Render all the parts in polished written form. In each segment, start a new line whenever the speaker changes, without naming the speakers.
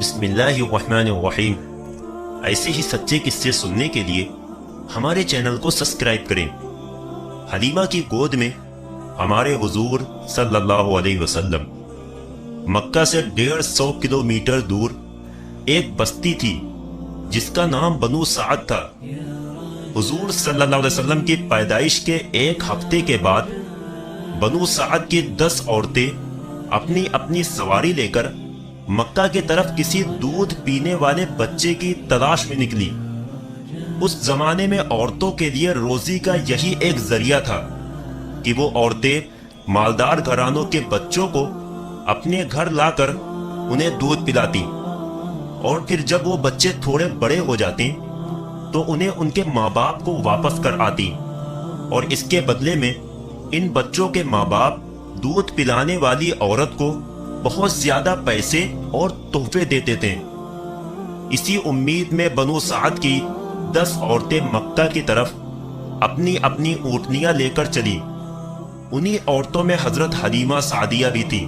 بسم اللہ الرحمن الرحیم۔ ایسے ہی سچے قصے سننے کے لیے ہمارے چینل کو سبسکرائب کریں۔ حلیمہ کی گود میں ہمارے حضور صلی اللہ علیہ وسلم مکہ سے 150 کلومیٹر دور ایک بستی تھی جس کا نام بنو سعد تھا۔ حضور صلی اللہ علیہ وسلم کی پیدائش کے ایک ہفتے کے بعد بنو سعد کی 10 عورتیں اپنی اپنی سواری لے کر مکہ کی طرف کسی دودھ پینے والے بچے کی تلاش میں نکلی۔ اس زمانے میں عورتوں کے لیے روزی کا یہی ایک ذریعہ تھا کہ وہ عورتیں مالدار گھرانوں کے بچوں کو اپنے گھر لا کر انہیں دودھ پلاتی، اور پھر جب وہ بچے تھوڑے بڑے ہو جاتے تو انہیں ان کے ماں باپ کو واپس کر آتی، اور اس کے بدلے میں ان بچوں کے ماں باپ دودھ پلانے والی عورت کو بہت زیادہ پیسے اور تحفے دیتے تھے۔ اسی امید میں بنو سعد کی 10 عورتیں مکہ کی طرف اپنی اپنی اونٹنیاں لے کر چلی۔ انہی عورتوں میں حضرت حلیمہ سعدیہ بھی تھی۔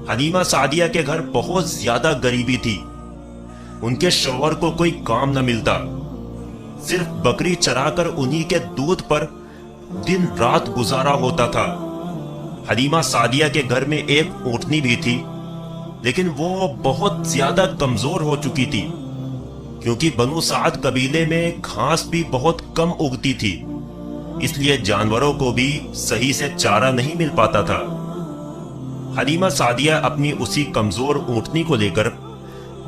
حلیمہ سعدیہ کے گھر بہت زیادہ غریبی تھی۔ ان کے شوہر کو کوئی کام نہ ملتا، صرف بکری چرا کر انہی کے دودھ پر دن رات گزارا ہوتا تھا۔ حلیمہ سعدیہ کے گھر میں ایک اونٹنی بھی تھی، لیکن وہ بہت زیادہ کمزور ہو چکی تھی، کیونکہ بنو سعد قبیلے میں گھاس بھی بہت کم اگتی تھی، اس لیے جانوروں کو بھی صحیح سے چارہ نہیں مل پاتا تھا۔ حلیمہ سعدیہ اپنی اسی کمزور اونٹنی کو لے کر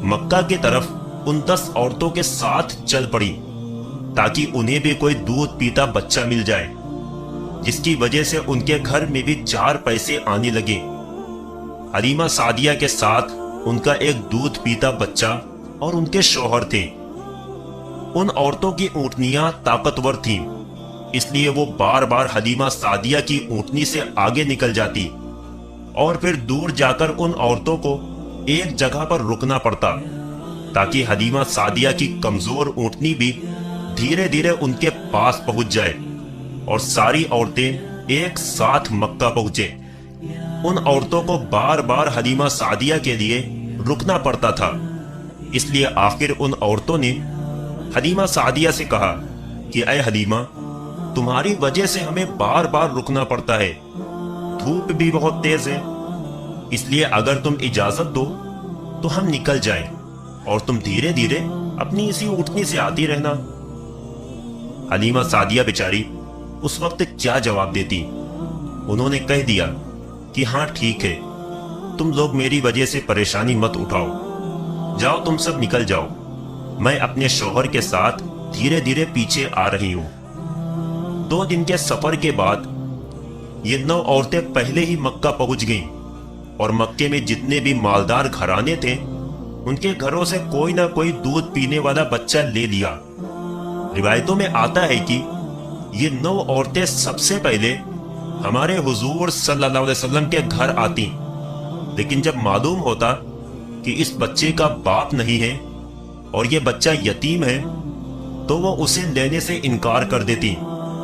مکہ کی طرف ان 10 عورتوں کے ساتھ چل پڑی، تاکہ انہیں بھی کوئی دودھ پیتا بچہ مل جائے، جس کی وجہ سے ان کے گھر میں بھی 4 پیسے آنے لگے۔ حلیمہ سعدیہ کے ساتھ ان کا ایک دودھ پیتا بچہ اور ان کے شوہر تھے۔ ان عورتوں کی اونٹنیاں طاقتور تھیں، اس لیے وہ بار بار حلیمہ سعدیہ کی اونٹنی سے آگے نکل جاتی، اور پھر دور جا کر ان عورتوں کو ایک جگہ پر رکنا پڑتا، تاکہ حلیمہ سعدیہ کی کمزور اونٹنی بھی دھیرے دھیرے ان کے پاس پہنچ جائے اور ساری عورتیں ایک ساتھ مکہ پہنچے۔ ان عورتوں کو بار بار حلیمہ سعدیہ کے لیے رکنا پڑتا تھا، اس لیے آخر ان عورتوں نے حلیمہ سعدیہ سے کہا کہ اے حلیمہ، تمہاری وجہ سے ہمیں بار بار رکنا پڑتا ہے، دھوپ بھی بہت تیز ہے، اس لیے اگر تم اجازت دو تو ہم نکل جائیں اور تم دھیرے دھیرے اپنی اسی اونٹنی سے آتی رہنا۔ حلیمہ سعدیہ بیچاری اس وقت کیا جواب دیتی؟ انہوں نے کہہ دیا کہ ہاں ٹھیک ہے، تم لوگ میری وجہ سے پریشانی مت اٹھاؤ، جاؤ تم سب نکل جاؤ، میں اپنے شوہر کے ساتھ دھیرے دھیرے پیچھے آ رہی ہوں۔ 2 دن کے سفر کے بعد یہ 9 عورتیں پہلے ہی مکہ پہنچ گئیں، اور مکے میں جتنے بھی مالدار گھرانے تھے ان کے گھروں سے کوئی نہ کوئی دودھ پینے والا بچہ لے لیا۔ روایتوں میں آتا ہے کہ یہ 9 عورتیں سب سے پہلے ہمارے حضور صلی اللہ علیہ وسلم کے گھر آتی، لیکن جب معلوم ہوتا کہ اس بچے کا باپ نہیں ہے اور یہ بچہ یتیم ہے تو وہ اسے لینے سے انکار کر دیتی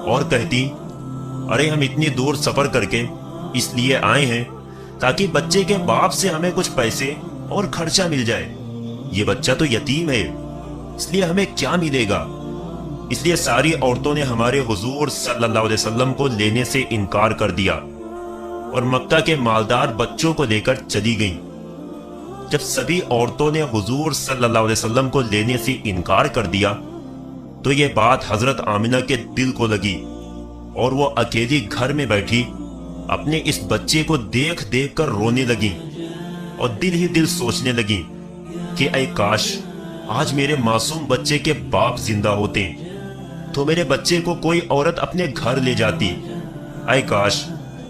اور کہتی، ارے ہم اتنی دور سفر کر کے اس لیے آئے ہیں تاکہ بچے کے باپ سے ہمیں کچھ پیسے اور خرچہ مل جائے، یہ بچہ تو یتیم ہے، اس لیے ہمیں کیا ملے گا۔ اس لیے ساری عورتوں نے ہمارے حضور صلی اللہ علیہ وسلم کو لینے سے انکار کر دیا اور مکہ کے مالدار بچوں کو لے کر چلی گئیں۔ جب سبھی عورتوں نے حضور صلی اللہ علیہ وسلم کو لینے سے انکار کر دیا تو یہ بات حضرت آمنہ کے دل کو لگی، اور وہ اکیلی گھر میں بیٹھی اپنے اس بچے کو دیکھ دیکھ کر رونے لگی، اور دل ہی دل سوچنے لگی کہ اے کاش آج میرے معصوم بچے کے باپ زندہ ہوتے تو میرے بچے کو کوئی عورت اپنے گھر لے جاتی، اے کاش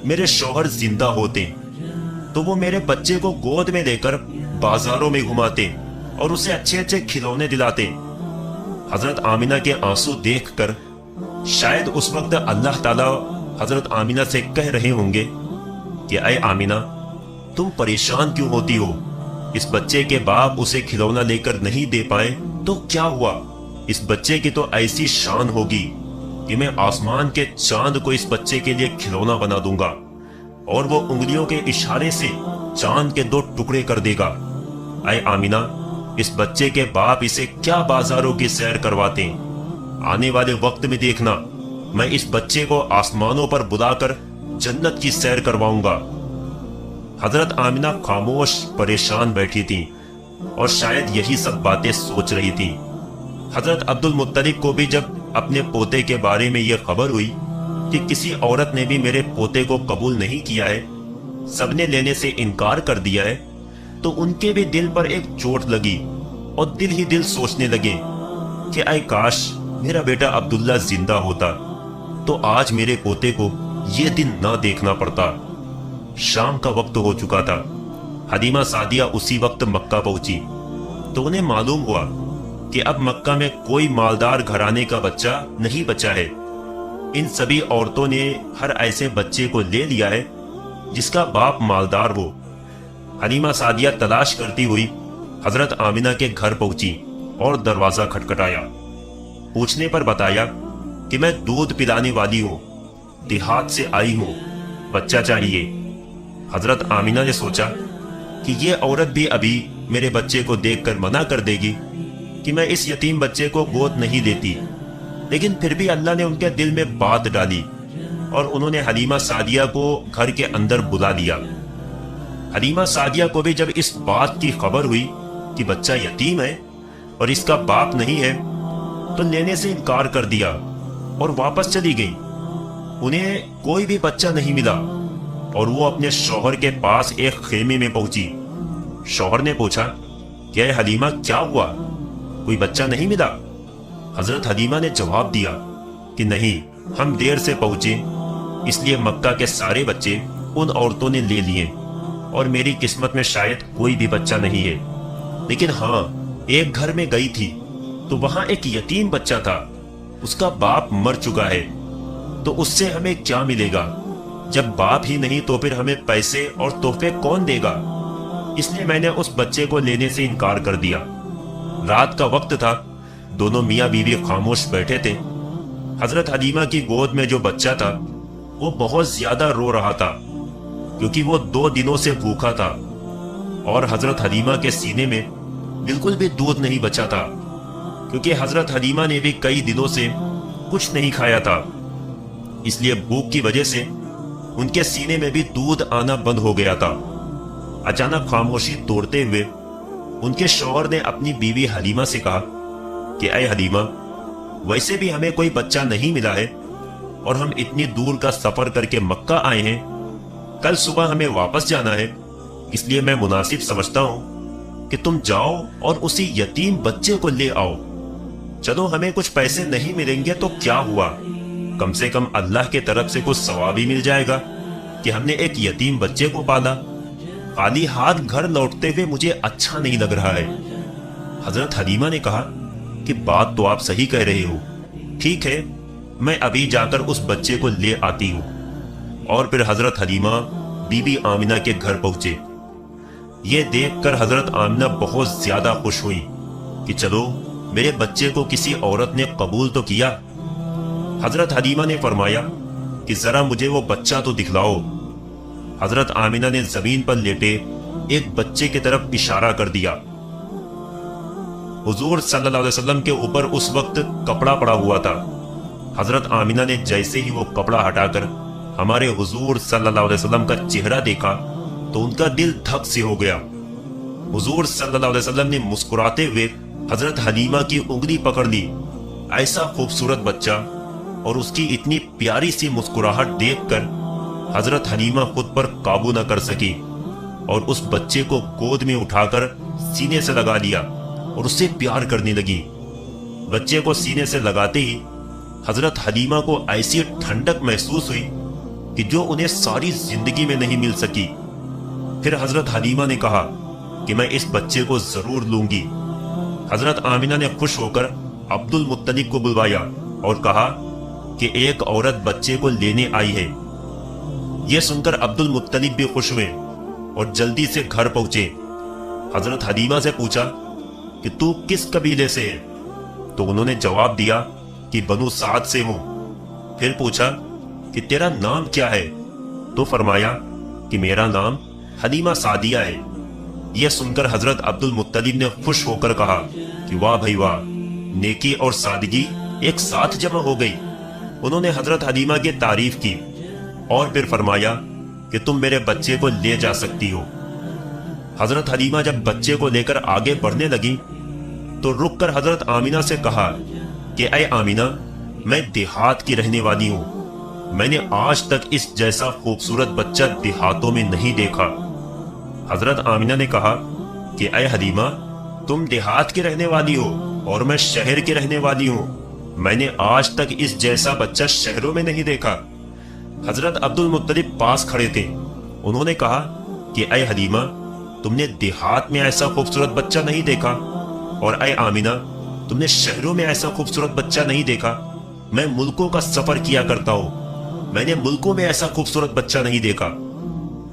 میرے شوہر زندہ ہوتے تو وہ میرے بچے کو گود میں لے کر بازاروں میں گھماتے اور اسے اچھے اچھے کھلونے دلاتے۔ حضرت آمنہ کے آنسو دیکھ کر شاید اس وقت اللہ تعالیٰ حضرت آمنہ سے کہہ رہے ہوں گے کہ اے آمنہ، تم پریشان کیوں ہوتی ہو؟ اس بچے کے باپ اسے کھلونا لے کر نہیں دے پائے تو کیا ہوا؟ اس بچے کی تو ایسی شان ہوگی کہ میں آسمان کے چاند کو اس بچے کے لیے کھلونا بنا دوں گا، اور وہ انگلیوں کے اشارے سے چاند کے 2 ٹکڑے کر دے گا، ऐ आमिना, इस बच्चे के बाप इसे क्या बाजारों की सैर करवाते हैं। आने वाले वक्त में देखना, मैं इस बच्चे को आसमानों पर बुलाकर जन्नत की सैर करवाऊंगा। हजरत आमिना खामोश परेशान बैठी थी और शायद यही सब बातें सोच रही थी। हजरत अब्दुल मुत्तलिब को भी जब अपने पोते के बारे में यह खबर हुई कि किसी औरत ने भी मेरे पोते को कबूल नहीं किया है, सबने लेने से इनकार कर दिया है, तो उनके भी दिल पर एक चोट लगी और दिल ही दिल सोचने लगे कि ऐ काश मेरा बेटा अब्दुल्ला जिंदा होता तो आज मेरे पोते को यह दिन न देखना पड़ता। शाम का वक्त हो चुका था। हलीमा सादिया उसी वक्त मक्का पहुंची तो उन्हें मालूम हुआ कि अब मक्का में कोई मालदार घराने का बच्चा नहीं बचा है। इन सभी औरतों ने हर ऐसे बच्चे को ले लिया है जिसका बाप मालदार हो। हलीमा सादिया तलाश करती हुई हजरत आमिना के घर पहुंची और दरवाजा खटखटाया। पूछने पर बताया कि मैं दूध पिलाने वाली हूं, देहात से आई हूं, बच्चा चाहिए। हजरत आमिना ने सोचा कि ये औरत भी अभी मेरे बच्चे को देखकर मना कर देगी कि मैं इस यतीम बच्चे को गोद नहीं देती, लेकिन फिर भी अल्लाह ने उनके दिल में बात डाली और उन्होंने हलीमा सादिया को घर के अंदर बुला लिया। हलीमा सादिया को भी जब इस बात की खबर हुई कि बच्चा यतीम है और इसका बाप नहीं है, तो लेने से इनकार कर दिया और वापस चली गई। उन्हें कोई भी बच्चा नहीं मिला और वो अपने शौहर के पास एक खेमे में पहुंची। शौहर ने पूछा, क्या हलीमा क्या हुआ, कोई बच्चा नहीं मिला? हजरत हलीमा ने जवाब दिया कि नहीं, हम देर से पहुंचे, इसलिए मक्का के सारे बच्चे उन औरतों ने ले लिए और मेरी किस्मत में शायद कोई भी बच्चा नहीं है। लेकिन हाँ, एक घर में गई थी तो वहां एक यतीम बच्चा था, उसका बाप मर चुका है, तो उससे हमें क्या मिलेगा? जब बाप ही नहीं तो फिर हमें पैसे और तोहफे कौन देगा? इसलिए मैंने उस बच्चे को लेने से इनकार कर दिया। रात का वक्त था, दोनों मियाँ बीवी खामोश बैठे थे। हजरत हलीमा की गोद में जो बच्चा था वो बहुत ज्यादा रो रहा था क्योंकि वो 2 दिनों से भूखा था और हजरत हलीमा के सीने में बिल्कुल भी दूध नहीं बचा था क्योंकि हजरत हलीमा ने भी कई दिनों से कुछ नहीं खाया था। इसलिए भूख की वजह से उनके सीने में भी दूध आना बंद हो गया था। अचानक खामोशी तोड़ते हुए उनके शौहर ने अपनी बीवी हलीमा से कहा कि ऐ हलीमा, वैसे भी हमें कोई बच्चा नहीं मिला है और हम इतनी दूर का सफर करके मक्का आए हैं, कल सुबह हमें वापस जाना है, इसलिए मैं मुनासिब समझता हूं कि तुम जाओ और उसी यतीम बच्चे को ले आओ। चलो, हमें कुछ पैसे नहीं मिलेंगे तो क्या हुआ, कम से कम अल्लाह के तरफ से कुछ सवाब ही मिल जाएगा कि हमने एक यतीम बच्चे को पाला। खाली हाथ घर लौटते हुए मुझे अच्छा नहीं लग रहा है। हजरत हलीमा ने कहा कि बात तो आप सही कह रहे हो, ठीक है, मैं अभी जाकर उस बच्चे को ले आती हूं। और फिर हजरत हलीमा बीबी आमिना के घर पहुंचे। ये देखकर हजरत आमिना बहुत ज्यादा खुश हुई कि चलो, मेरे बच्चे को किसी औरत ने कबूल तो किया। हजरत हलीमा ने फरमाया कि जरा मुझे वो बच्चा तो दिखलाओ। हजरत आमिना ने जमीन पर लेटे एक बच्चे की तरफ इशारा कर दिया। हुजूर सल्लल्लाहु अलैहि वसल्लम के ऊपर उस वक्त कपड़ा पड़ा हुआ था। हजरत आमिना ने जैसे ही वो कपड़ा हटाकर हमारे हुजूर सल्लल्लाहु अलैहि वसल्लम का चेहरा देखा तो उनका दिल धक से हो गया। हुजूर सल्लल्लाहु अलैहि वसल्लम ने मुस्कुराते हुए हजरत हलीमा की उंगली पकड़ ली। ऐसा खूबसूरत बच्चा और उसकी इतनी प्यारी सी मुस्कुराहट देखकर हजरत हलीमा खुद पर काबू न कर सकी और उस बच्चे को गोद में उठाकर सीने से लगा लिया और उससे प्यार करने लगी। बच्चे को सीने से लगाते ही हजरत हलीमा को ऐसी ठंडक महसूस हुई कि जो उन्हें सारी जिंदगी में नहीं मिल सकी। फिर हजरत हलीमा ने कहा कि मैं इस बच्चे को जरूर लूंगी। हजरत आमिना ने खुश होकर अब्दुल मुत्तलिब को बुलवाया और कहा कि एक औरत बच्चे को लेने आई है। यह सुनकर अब्दुल मुत्तलिब भी खुश हुए और जल्दी से घर पहुंचे। हजरत हलीमा से पूछा कि तू किस कबीले से है? तो उन्होंने जवाब दिया कि बनु साद से हूं। फिर पूछा कि तेरा नाम क्या है? तो फरमाया कि मेरा नाम हलीमा सादिया है। यह सुनकर हजरत अब्दुल मुत्तलिब ने खुश होकर कहा कि वाह भाई वाह, नेकी और सादगी एक साथ जमा हो गई। उन्होंने हजरत हलीमा की तारीफ की और फिर फरमाया कि तुम मेरे बच्चे को ले जा सकती हो। हजरत हलीमा जब बच्चे को लेकर आगे बढ़ने लगी तो रुक कर हजरत आमिना से कहा कि ऐ आमिना, मैं देहात की रहने वाली हूं, मैंने आज तक इस जैसा खूबसूरत बच्चा देहातों में नहीं देखा। हजरत आमिना ने कहा कि ऐ हलीमा, तुम देहात की रहने वाली हो और मैं शहर की रहने वाली हूं, मैंने आज तक इस जैसा बच्चा शहरों में नहीं देखा। हजरत अब्दुल मुत्तलिब पास खड़े थे। उन्होंने कहा कि ऐ हलीमा, तुमने देहात में ऐसा खूबसूरत बच्चा नहीं देखा, और ऐ आमिना, तुमने शहरों में ऐसा खूबसूरत बच्चा नहीं देखा। मैं मुल्कों का सफर किया करता हूं, मैंने मुल्कों में ऐसा खूबसूरत बच्चा नहीं देखा।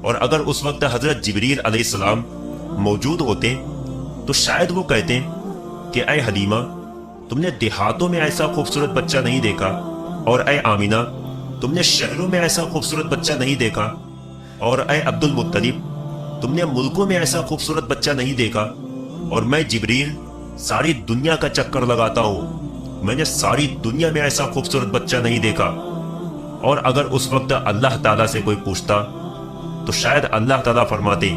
और अगर उस वक्त हजरत जिब्रील अलैहिस्सलाम मौजूद होते तो शायद वो कहते कि ऐ हलीमा, तुमने देहातों में ऐसा खूबसूरत बच्चा नहीं देखा, और ऐ आमिना, तुमने शहरों में ऐसा खूबसूरत बच्चा नहीं देखा, और ऐ अब्दुल मुत्तलिब, तुमने मुल्कों में ऐसा खूबसूरत बच्चा नहीं देखा। और मैं जिब्रील सारी दुनिया का चक्कर लगाता हूं, मैंने सारी दुनिया में ऐसा खूबसूरत बच्चा नहीं देखा। और अगर उस वक्त अल्लाह ताला से कोई पूछता तो शायद अल्लाह ताला फरमाते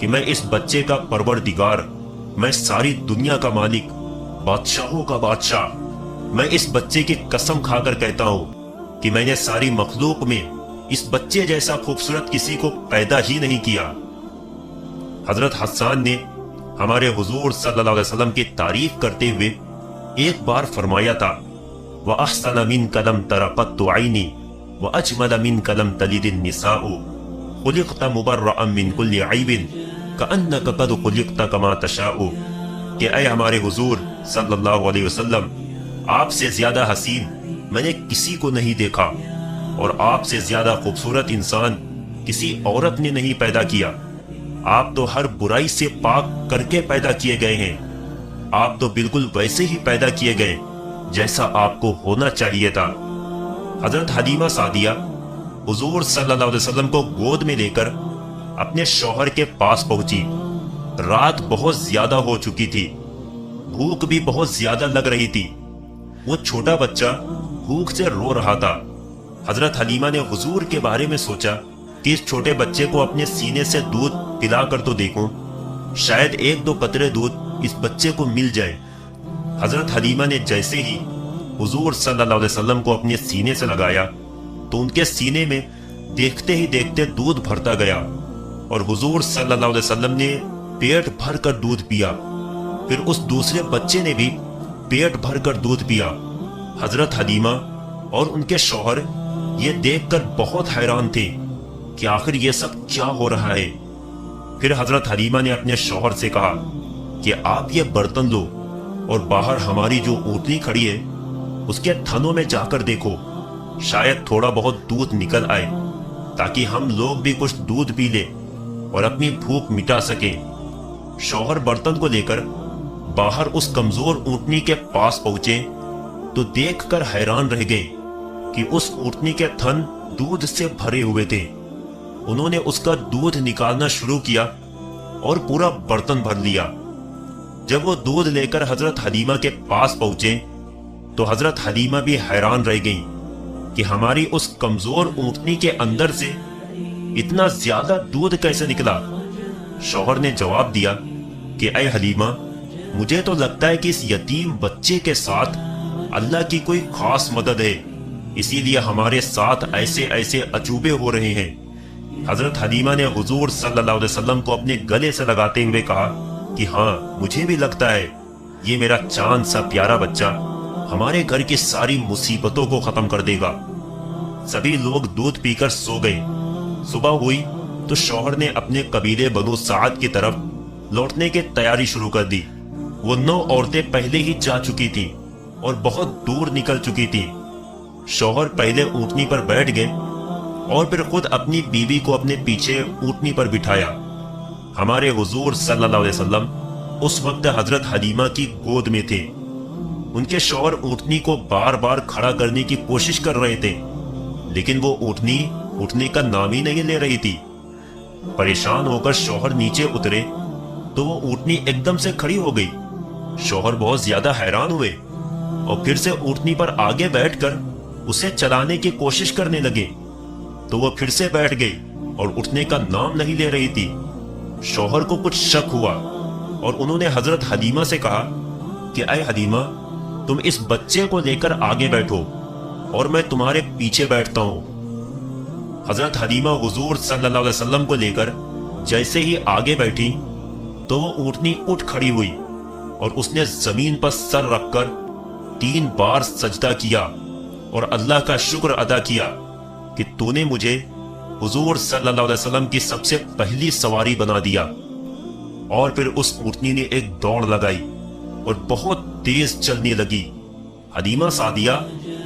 कि मैं इस बच्चे का परवरदिगार, मैं सारी दुनिया का मालिक, बादशाहों का बादशाह, मैं इस बच्चे की कसम खाकर कहता हूं कि मैंने सारी मखलूक में इस बच्चे जैसा खूबसूरत किसी को पैदा ही नहीं किया। हजरत हस्सान ने हमारे हुजूर सल्लल्लाहु अलैहि वसल्लम की तारीफ करते हुए एक बार फरमाया था, व अहसन मिन कलम तरक़त आइनी व अजमल मिन कलम तलिदिन निसाउ खुलिक़त मुबर्रअन मिन कुल्लि ऐबिन कअन्नका क़द खुलिक़त कमा तशाउ। कि ऐ हमारे हुजूर सल्लल्लाहु अलैहि वसल्लम, आपसे ज्यादा हसीन मैंने किसी को नहीं देखा, और आपसे ज्यादा खूबसूरत इंसान किसी औरत ने नहीं पैदा किया। आप तो हर बुराई से पाक करके पैदा किए गए हैं, आप तो बिल्कुल वैसे ही पैदा किए गए जैसा आपको होना चाहिए था। हजरत हलीमा सादिया हुजूर सल्लल्लाहु अलैहि वसल्लम को गोद में लेकर अपने शौहर के पास पहुंची। रात बहुत ज्यादा हो चुकी थी, भूख भी बहुत ज्यादा लग रही थी। वो छोटा बच्चा भूख से रो रहा था। हजरत हलीमा ने हुजूर के बारे में सोचा कि इस छोटे बच्चे को अपने सीने से दूध पिलाकर तो देखूं, शायद एक दो कतरे दूध इस बच्चे को मिल जाए। हजरत हलीमा ने जैसे ही हुजूर सल्लल्लाहु अलैहि वसल्लम को अपने सीने से लगाया तो उनके सीने में देखते ही देखते दूध भरता गया, और हुजूर सल्लल्लाहु अलैहि वसल्लम ने पेट भर कर दूध पिया। फिर उस दूसरे बच्चे ने भी पेट भर कर दूध पिया। हजरत हलीमा और उनके शौहर ये देखकर बहुत हैरान थे कि आखिर ये सब क्या हो रहा है। फिर हजरत हलीमा ने अपने शौहर से कहा कि आप ये बर्तन लो और बाहर हमारी जो ऊँटनी खड़ी है उसके थनों में जाकर देखो, शायद थोड़ा बहुत दूध निकल आए, ताकि हम लोग भी कुछ दूध पी ले और अपनी भूख मिटा सके। शौहर बर्तन को लेकर बाहर उस कमजोर ऊँटनी के पास पहुंचे तो देखकर हैरान रह गए कि उस ऊँटनी के थन दूध से भरे हुए थे। उन्होंने उसका दूध निकालना शुरू किया और पूरा बर्तन भर लिया। जब वो दूध लेकर हजरत हलीमा के पास पहुंचे तो हजरत हलीमा भी हैरान रह गई कि हमारी उस कमजोर ऊँटनी के अंदर से इतना ज्यादा दूध कैसे निकला। शौहर ने जवाब दिया कि ऐ हलीमा, मुझे तो लगता है कि इस यतीम बच्चे के साथ अल्लाह की कोई खास मदद है, इसीलिए हमारे साथ ऐसे ऐसे अजूबे हो रहे हैं। हजरत हलीमा ने हुजूर सल्लल्लाहु अलैहि वसल्लम को अपने गले से लगाते हुए कहा कि हाँ, मुझे भी लगता है ये मेरा चांद सा प्यारा बच्चा हमारे घर की सारी मुसीबतों को खत्म कर देगा। सभी लोग दूध पीकर सो गए। सुबह हुई तो शौहर ने अपने कबीले बनु साद की तरफ लौटने की तैयारी शुरू कर दी। वो 9 औरतें पहले ही जा चुकी थी और बहुत दूर निकल चुकी थी। शौहर पहले ऊँटनी पर बैठ गए और फिर खुद अपनी बीवी को अपने पीछे ऊँटनी पर बिठाया। हमारे हुजूर सल्लल्लाहु अलैहि वसल्लम उस वक्त हजरत हलीमा की गोद में थे। उनके शौहर ऊँटनी को बार बार खड़ा करने की कोशिश कर रहे थे, लेकिन वो ऊँटनी उठने का नाम ही नहीं ले रही थी। परेशान होकर शौहर नीचे उतरे तो वो ऊँटनी एकदम से खड़ी हो गई। शौहर बहुत ज्यादा हैरान हुए और फिर से ऊँटनी पर आगे बैठकर उसे चलाने की कोशिश करने लगे। तो वो फिर से बैठ गई और उठने का नाम नहीं ले रही थी। शौहर को कुछ शक हुआ और उन्होंने हजरत हलीमा से कहा कि ऐ हलीमा, तुम इस बच्चे को लेकर आगे बैठो और मैं तुम्हारे पीछे बैठता हूं। हजरत हलीमा हुजूर सल्लल्लाहु अलैहि वसल्लम को लेकर जैसे ही आगे बैठी तो वो ऊँटनी उठ खड़ी हुई और उसने जमीन पर सर रखकर 3 बार सजदा किया और अल्लाह का शुक्र अदा किया कि तूने मुझे हुजूर सल्लल्लाहु अलैहि वसल्लम की सबसे पहली सवारी बना दिया। और फिर उस ऊँटनी ने एक दौड़ लगाई और बहुत तेज चलने लगी। हलीमा सादिया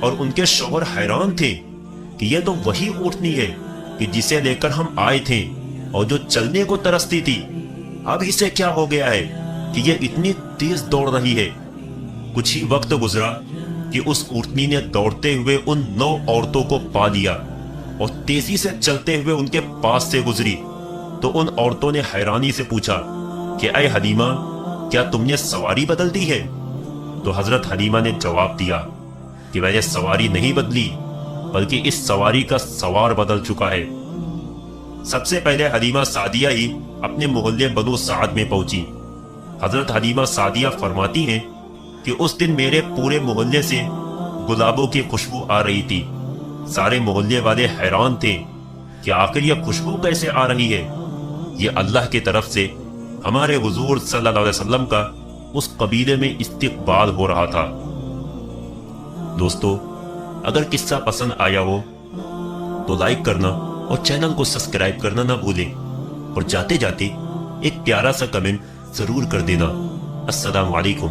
और उनके शौहर हैरान थे कि यह तो वही ऊँटनी है कि जिसे लेकर हम आए थे और जो चलने को तरसती थी। अब इसे क्या हो गया है कि यह इतनी तेज दौड़ रही है। कुछ ही वक्त गुजरा कि उस ऊँटनी ने दौड़ते हुए उन 9 औरतों को पा लिया और तेजी से चलते हुए उनके पास से गुजरी। तो उन औरतों ने हैरानी से पूछा कि ऐ हलीमा, क्या तुमने सवारी बदल दी है? तो हजरत हलीमा ने जवाब दिया कि मैंने सवारी नहीं बदली, बल्कि इस सवारी का सवार बदल चुका है। सबसे पहले हलीमा सादिया ही अपने मोहल्ले बनु साद में पहुंची। हजरत हलीमा सादिया फरमाती हैं कि उस दिन मेरे पूरे मोहल्ले से गुलाबों की खुशबू आ रही थी। सारे मोहल्ले वाले हैरान थे कि आखिर यह खुशबू कैसे आ रही है। ये अल्लाह की तरफ से हमारे हुजूर सल्लल्लाहु अलैहि वसल्लम का उस कबीले में इस्तिकबाल हो रहा था। दोस्तों, अगर किस्सा पसंद आया हो तो लाइक करना और चैनल को सब्सक्राइब करना ना भूलें और जाते जाते एक प्यारा सा कमेंट जरूर कर देना। अस्सलाम वालेकुम।